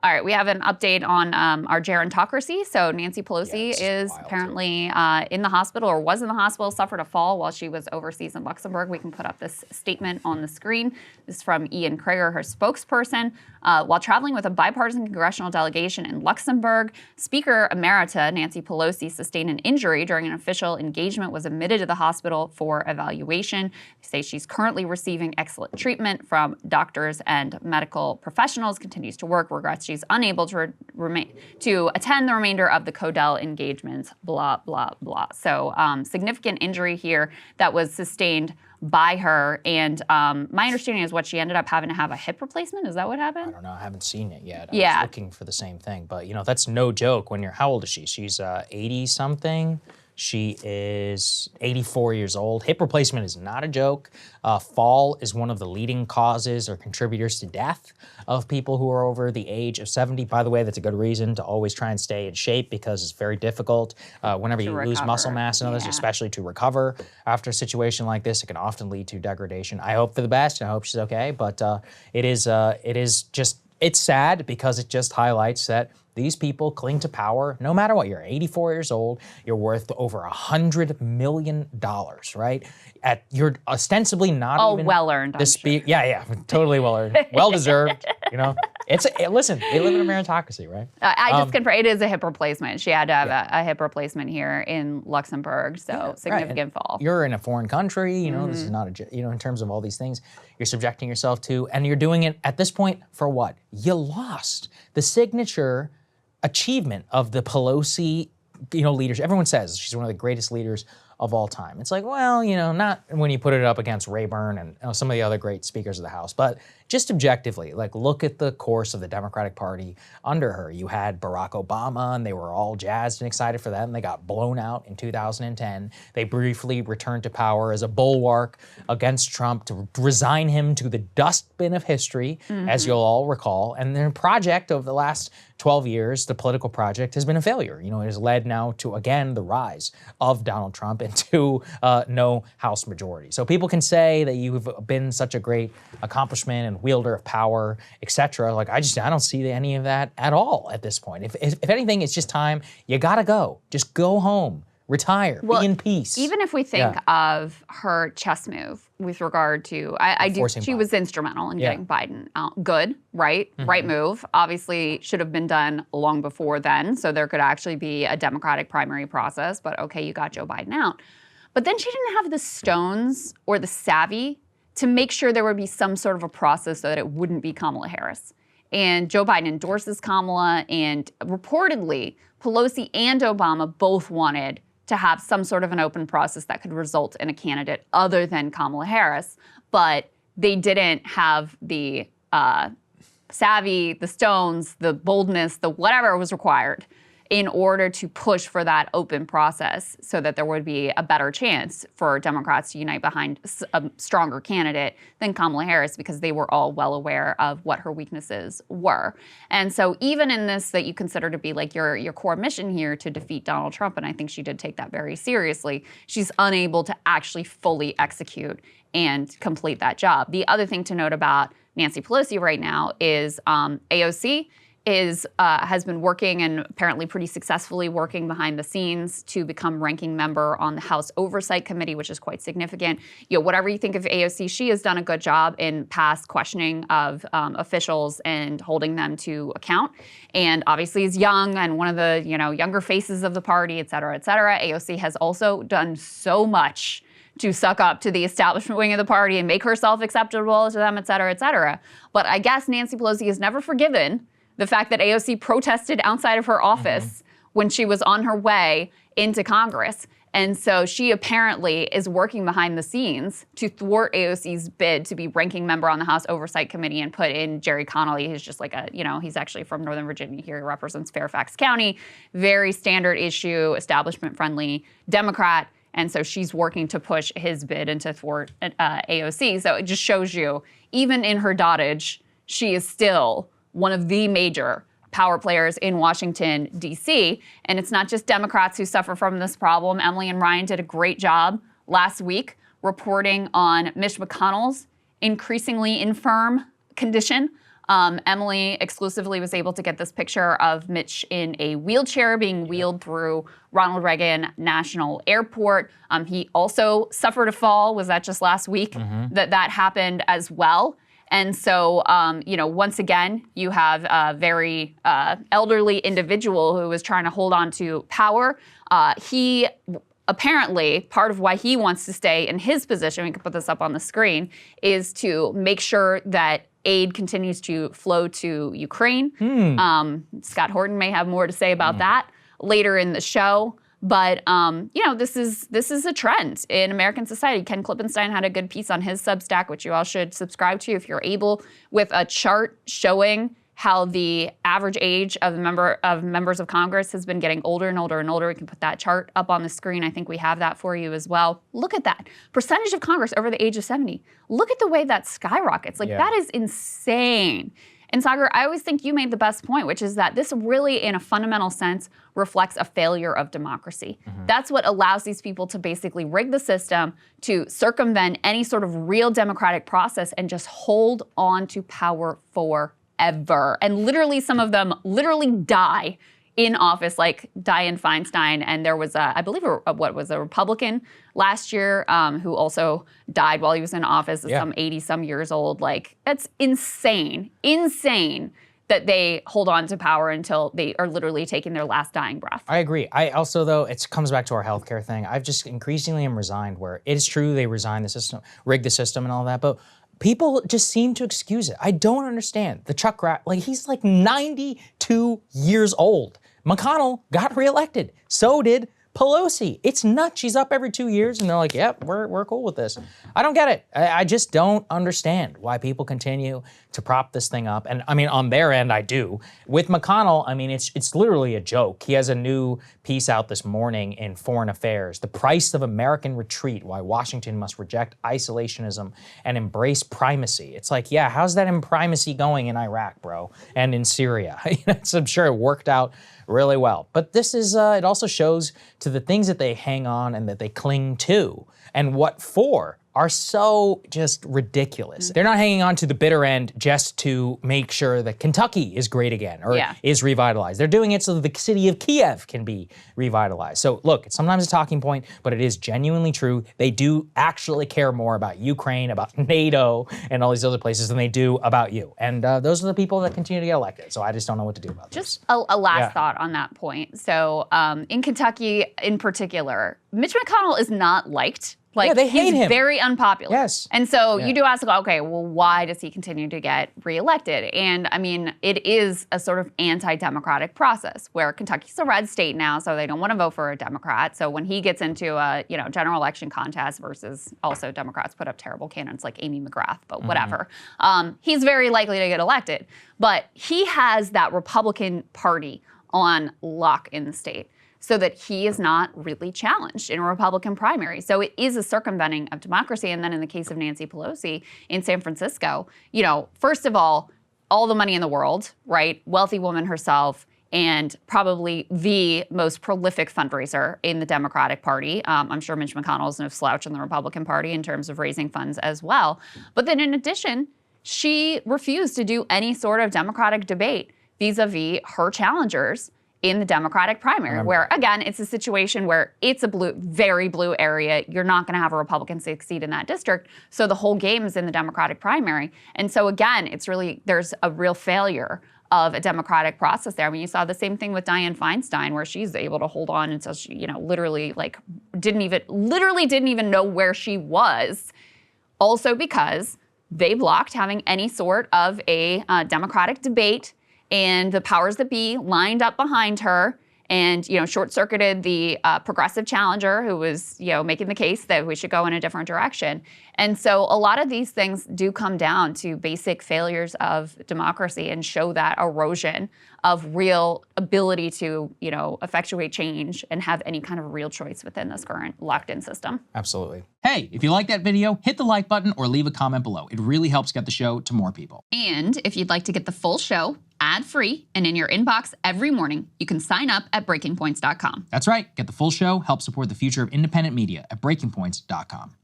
All right, we have an update on our gerontocracy. So Nancy Pelosi is apparently in the hospital, or was in the hospital, suffered a fall while she was overseas in Luxembourg. We can put up this statement on the screen. This is from Ian Krager, her spokesperson. While traveling with a bipartisan congressional delegation in Luxembourg, Speaker Emerita Nancy Pelosi sustained an injury during an official engagement, was admitted to the hospital for evaluation. They say she's currently receiving excellent treatment from doctors and medical professionals, continues to work, regrets she's unable to attend the remainder of the Codell engagements, blah, blah, blah. So significant injury here that was sustained by her. And my understanding is what she ended up having to have a hip replacement. Is that what happened? I don't know. I haven't seen it yet. I was looking for the same thing. But, you know, that's no joke when you're, how old is she? She's 80-something. She is 84 years old. Hip replacement is not a joke. Fall is one of the leading causes or contributors to death of people who are over the age of 70. By the way, that's a good reason to always try and stay in shape, because it's very difficult whenever you lose muscle mass and others, especially to recover after a situation like this. It can often lead to degradation. I hope for the best, and I hope she's okay. But it is just, it's sad because it just highlights that these people cling to power no matter what. You're 84 years old, you're worth over $100 million, right? You're ostensibly not even well-earned, yeah, totally well-earned, well-deserved, you know. Listen, they live in a meritocracy, right? I just confirm, it is a hip replacement. She had to have a hip replacement here in Luxembourg, so significant fall. You're in a foreign country, you know, this is not in terms of all these things you're subjecting yourself to, and you're doing it at this point for what? You lost. The signature achievement of the Pelosi, leadership. Everyone says she's one of the greatest leaders of all time. It's like, well, not when you put it up against Rayburn and some of the other great speakers of the House, but just objectively, like, look at the course of the Democratic Party under her. You had Barack Obama, and they were all jazzed and excited for that, and they got blown out in 2010. They briefly returned to power as a bulwark against Trump to resign him to the dustbin of history, as you'll all recall. And their project of the last 12 years, the political project, has been a failure. It has led now to, again, the rise of Donald Trump and to no House majority. So people can say that you've been such a great accomplishment and wielder of power, etc. Like, I don't see any of that at all at this point. If anything, it's just time. You gotta go. Just go home. Retire. Be in peace. Even if we think of her chess move with regard to, she was instrumental in getting Biden out. Good, right? Right move. Obviously should have been done long before then, so there could actually be a Democratic primary process, but okay, you got Joe Biden out. But then she didn't have the stones or the savvy to make sure there would be some sort of a process so that it wouldn't be Kamala Harris. And Joe Biden endorses Kamala, and reportedly Pelosi and Obama both wanted to have some sort of an open process that could result in a candidate other than Kamala Harris, but they didn't have the savvy, the stones, the boldness, the whatever was required in order to push for that open process so that there would be a better chance for Democrats to unite behind a stronger candidate than Kamala Harris, because they were all well aware of what her weaknesses were. And so even in this that you consider to be like your core mission here to defeat Donald Trump, and I think she did take that very seriously, she's unable to actually fully execute and complete that job. The other thing to note about Nancy Pelosi right now is AOC has been working, and apparently pretty successfully working behind the scenes, to become ranking member on the House Oversight Committee, which is quite significant. Whatever you think of AOC, she has done a good job in past questioning of officials and holding them to account. And obviously is young and one of the younger faces of the party, et cetera, et cetera. AOC has also done so much to suck up to the establishment wing of the party and make herself acceptable to them, et cetera, et cetera. But I guess Nancy Pelosi has never forgiven the fact that AOC protested outside of her office when she was on her way into Congress. And so she apparently is working behind the scenes to thwart AOC's bid to be ranking member on the House Oversight Committee and put in Jerry Connolly, who's just like he's actually from Northern Virginia here. He represents Fairfax County. Very standard issue, establishment-friendly Democrat. And so she's working to push his bid and to thwart AOC. So it just shows you, even in her dotage, she is still one of the major power players in Washington, D.C. And it's not just Democrats who suffer from this problem. Emily and Ryan did a great job last week reporting on Mitch McConnell's increasingly infirm condition. Emily exclusively was able to get this picture of Mitch in a wheelchair being wheeled through Ronald Reagan National Airport. He also suffered a fall. Was that just last week that happened as well? And so, once again, you have a very elderly individual who is trying to hold on to power. He apparently, part of why he wants to stay in his position, we can put this up on the screen, is to make sure that aid continues to flow to Ukraine. Scott Horton may have more to say about that later in the show. But, this is a trend in American society. Ken Klippenstein had a good piece on his Substack, which you all should subscribe to if you're able, with a chart showing how the average age of members of Congress has been getting older and older and older. We can put that chart up on the screen. I think we have that for you as well. Look at that. Percentage of Congress over the age of 70. Look at the way that skyrockets. That is insane. And Saagar, I always think you made the best point, which is that this really, in a fundamental sense, reflects a failure of democracy. That's what allows these people to basically rig the system, to circumvent any sort of real democratic process and just hold on to power forever. And literally, some of them literally die in office, like Dianne Feinstein. And there was, I believe, a Republican last year who also died while he was in office, some 80-some years old. That's insane that they hold on to power until they are literally taking their last dying breath. I agree. I also, though, it comes back to our healthcare thing. I've just increasingly am resigned where it is true they resign the system, rig the system and all that, but people just seem to excuse it. I don't understand. The Chuck he's 92 years old. McConnell got reelected. So did Pelosi. It's nuts. She's up every 2 years and they're like, yep, we're cool with this. I don't get it. I just don't understand why people continue to prop this thing up. And I mean, on their end, I do. With McConnell, I mean, it's literally a joke. He has a new piece out this morning in Foreign Affairs, The Price of American Retreat, Why Washington Must Reject Isolationism and Embrace Primacy. It's like, yeah, how's that primacy going in Iraq, bro? And in Syria? I'm sure it worked out really well. But this is, it also shows to the things that they hang on and that they cling to and what for are so just ridiculous. They're not hanging on to the bitter end just to make sure that Kentucky is great again or is revitalized. They're doing it so that the city of Kiev can be revitalized. So look, it's sometimes a talking point, but it is genuinely true. They do actually care more about Ukraine, about NATO, and all these other places than they do about you. And those are the people that continue to get elected. So I just don't know what to do about this. Just a last thought on that point. So in Kentucky in particular, Mitch McConnell is not liked. They hate him. He's very unpopular. Yes. And so you do ask, okay, well, why does he continue to get reelected? And I mean, it is a sort of anti-democratic process where Kentucky's a red state now, so they don't want to vote for a Democrat. So when he gets into a general election contest versus also Democrats put up terrible candidates like Amy McGrath, but whatever, he's very likely to get elected. But he has that Republican Party on lock in the state, so that he is not really challenged in a Republican primary. So it is a circumventing of democracy. And then in the case of Nancy Pelosi in San Francisco, first of all the money in the world, right? Wealthy woman herself, and probably the most prolific fundraiser in the Democratic Party. I'm sure Mitch McConnell is no slouch in the Republican Party in terms of raising funds as well. But then in addition, she refused to do any sort of Democratic debate vis-a-vis her challengers in the Democratic primary, where, again, it's a situation where it's a very blue area. You're not going to have a Republican succeed in that district. So the whole game is in the Democratic primary. And so, again, there's a real failure of a democratic process there. I mean, you saw the same thing with Dianne Feinstein, where she's able to hold on until she, literally didn't even know where she was. Also because they blocked having any sort of a democratic debate, and the powers that be lined up behind her and, short-circuited the progressive challenger who was, making the case that we should go in a different direction. And so a lot of these things do come down to basic failures of democracy and show that erosion of real ability to, effectuate change and have any kind of real choice within this current locked-in system. Absolutely. Hey, if you like that video, hit the like button or leave a comment below. It really helps get the show to more people. And if you'd like to get the full show ad-free and in your inbox every morning, you can sign up at breakingpoints.com. That's right. Get the full show, help support the future of independent media at breakingpoints.com.